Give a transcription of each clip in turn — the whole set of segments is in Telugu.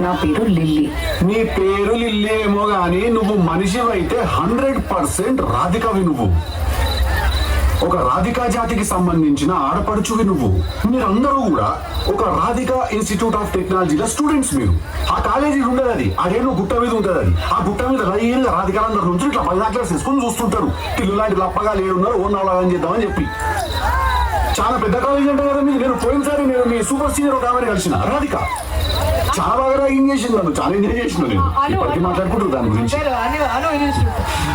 నా పేరు లిల్లీ. నీ పేరు లిల్లీ ఏమో గాని నువ్వు మనిషివైతే 100% రాధికవి. నువ్వు ఒక రాధికా జాతికి సంబంధించిన ఆడపడుచువి. నువ్వు మీరందరూ కూడా ఒక రాధికా ఇన్స్టిట్యూట్ ఆఫ్ టెక్నాలజీలో స్టూడెంట్స్. మీరు ఆ కాలేజీ ఉండదు, అది అదేనో గుట్ట మీద ఉంటుంది. అది ఆ గుట్ట మీద రైలుగా రాధికాలందరూ నుంచి ఇట్లా బైనాక్లర్స్ వేసుకొని చూస్తుంటారు. ఇల్లు లాంటి లప్పగా లేడున్నారు, ఓ నవలాగని చేద్దామని చెప్పి. చాలా పెద్ద కాలేజీ అంటే కదా మీరు. నేను పోయినసారి నేను మీ సూపర్ సీనియర్ ఒక ఆమె కలిసిన రాధిక. చాలా బాగా ర్యాగింగ్ చేసింది నన్ను, చాలా ఎంజాయ్ చేసిన. నేను ఇప్పటికీ మాట్లాడుకుంటారు దాని గురించి.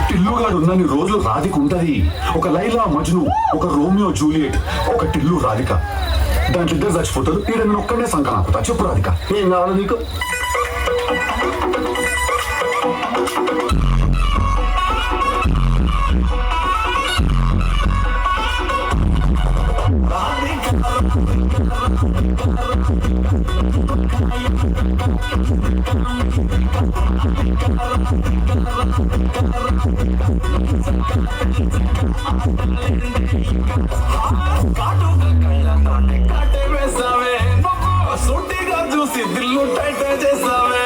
టిల్లుగాడు ఉన్నన్ని రోజులు రాధిక ఉంటది. ఒక లైలా మజ్ను, ఒక రోమియో జూలియట్, ఒక టిల్లు రాధిక. దాంట్లో ఇద్దరు చచ్చిపోతారు. ఈడ నేను ఒక్కడే సంక నాకుతా. చెప్పు రాధిక, ఏం కావాలి నీకు? సూటిగా చూసి దిల్లు టైట్ చేసావే.